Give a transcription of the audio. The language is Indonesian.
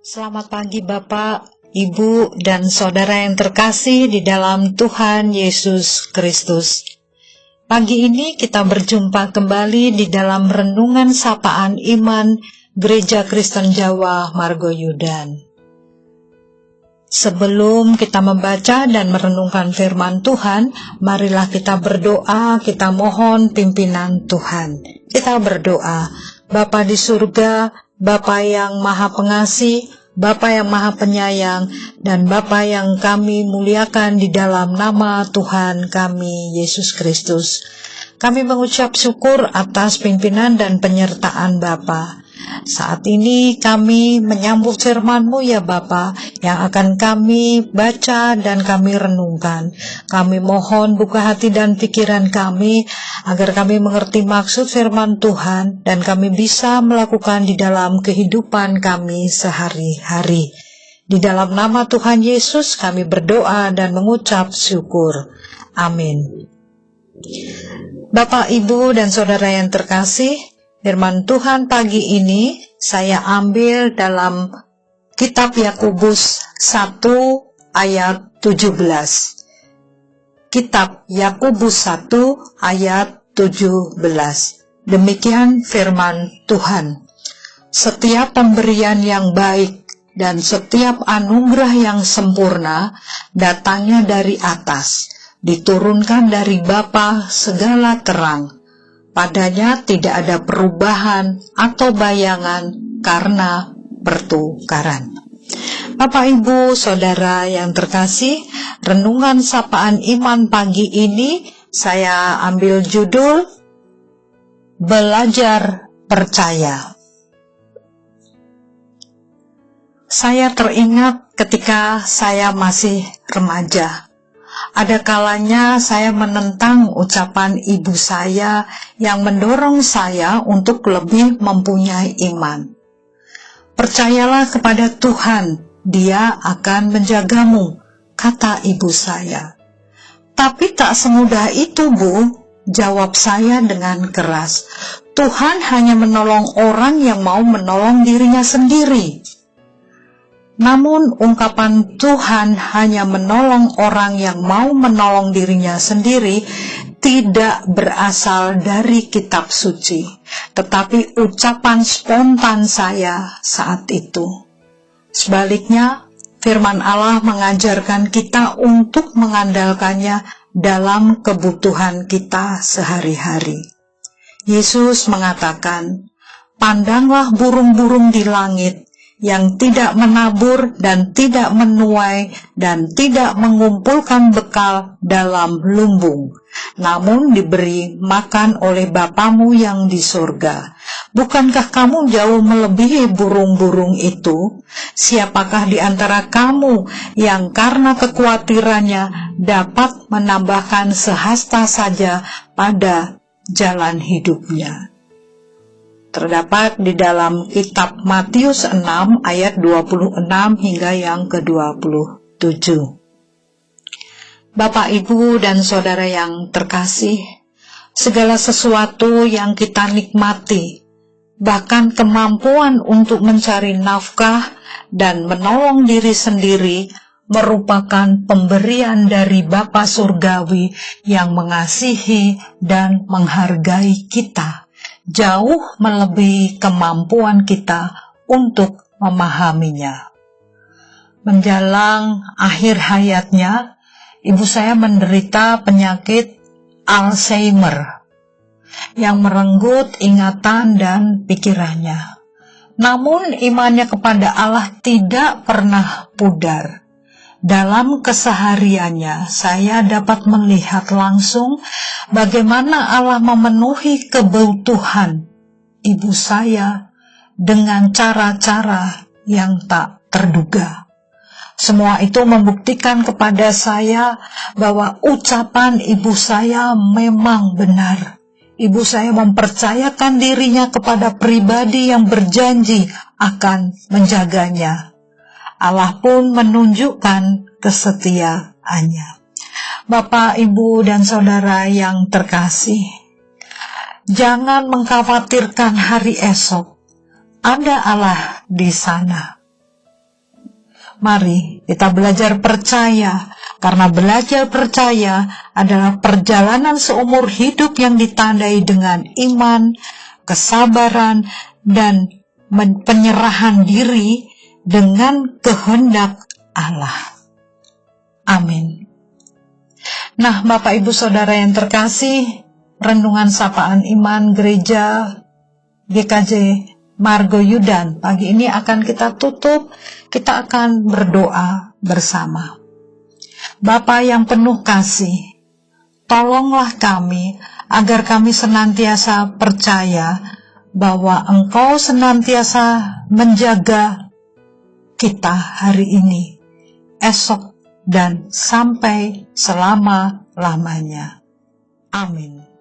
Selamat pagi Bapak, Ibu, dan Saudara yang terkasih di dalam Tuhan Yesus Kristus. Pagi ini kita berjumpa kembali di dalam renungan sapaan iman Gereja Kristen Jawa Margoyudan. Sebelum kita membaca dan merenungkan firman Tuhan, marilah kita berdoa, kita mohon pimpinan Tuhan. Kita berdoa, Bapa di surga, Bapa yang Maha Pengasih, Bapa yang Maha Penyayang, dan Bapa yang kami muliakan di dalam nama Tuhan kami, Yesus Kristus. Kami mengucap syukur atas pimpinan dan penyertaan Bapa. Saat ini kami menyambut firman-Mu ya Bapa, yang akan kami baca dan kami renungkan. Kami mohon buka hati dan pikiran kami, agar kami mengerti maksud firman Tuhan, dan kami bisa melakukan di dalam kehidupan kami sehari-hari. Di dalam nama Tuhan Yesus kami berdoa dan mengucap syukur. Amin. Bapak, Ibu, dan Saudara yang terkasih, firman Tuhan pagi ini saya ambil dalam kitab Yakobus 1 ayat 17. Kitab Yakobus 1 ayat 17. Demikian firman Tuhan. Setiap pemberian yang baik dan setiap anugerah yang sempurna datangnya dari atas, diturunkan dari Bapa segala terang. Padanya tidak ada perubahan atau bayangan karena pertukaran. Bapak, Ibu, Saudara yang terkasih, renungan sapaan iman pagi ini saya ambil judul Belajar Percaya. Saya teringat ketika saya masih remaja. Ada kalanya saya menentang ucapan ibu saya yang mendorong saya untuk lebih mempunyai iman. Percayalah kepada Tuhan, Dia akan menjagamu, kata ibu saya. Tapi tak semudah itu, Bu, jawab saya dengan keras. Tuhan hanya menolong orang yang mau menolong dirinya sendiri. Namun ungkapan Tuhan hanya menolong orang yang mau menolong dirinya sendiri tidak berasal dari kitab suci, tetapi ucapan spontan saya saat itu. Sebaliknya, firman Allah mengajarkan kita untuk mengandalkannya dalam kebutuhan kita sehari-hari. Yesus mengatakan, "Pandanglah burung-burung di langit, yang tidak menabur dan tidak menuai dan tidak mengumpulkan bekal dalam lumbung, namun diberi makan oleh Bapamu yang di surga. Bukankah kamu jauh melebihi burung-burung itu? Siapakah di antara kamu yang karena kekhawatirannya dapat menambahkan sehasta saja pada jalan hidupnya?" Terdapat di dalam kitab Matius 6 ayat 26 hingga yang ke-27. Bapak, Ibu, dan Saudara yang terkasih, segala sesuatu yang kita nikmati, bahkan kemampuan untuk mencari nafkah dan menolong diri sendiri, merupakan pemberian dari Bapa Surgawi yang mengasihi dan menghargai kita, jauh melebihi kemampuan kita untuk memahaminya. Menjelang akhir hayatnya, ibu saya menderita penyakit Alzheimer yang merenggut ingatan dan pikirannya. Namun imannya kepada Allah tidak pernah pudar. Dalam kesehariannya, saya dapat melihat langsung bagaimana Allah memenuhi kebutuhan ibu saya dengan cara-cara yang tak terduga. Semua itu membuktikan kepada saya bahwa ucapan ibu saya memang benar. Ibu saya mempercayakan dirinya kepada pribadi yang berjanji akan menjaganya. Allah pun menunjukkan kesetiaannya. Bapak, Ibu, dan Saudara yang terkasih, jangan mengkhawatirkan hari esok. Ada Allah di sana. Mari kita belajar percaya, karena belajar percaya adalah perjalanan seumur hidup yang ditandai dengan iman, kesabaran, dan penyerahan diri dengan kehendak Allah. Amin. Nah, Bapak Ibu Saudara yang terkasih, renungan sapaan iman gereja GKJ Margoyudan pagi ini akan kita tutup. Kita akan berdoa bersama. Bapa yang penuh kasih, tolonglah kami agar kami senantiasa percaya bahwa Engkau senantiasa menjaga kita hari ini, esok, dan sampai selama-lamanya. Amin.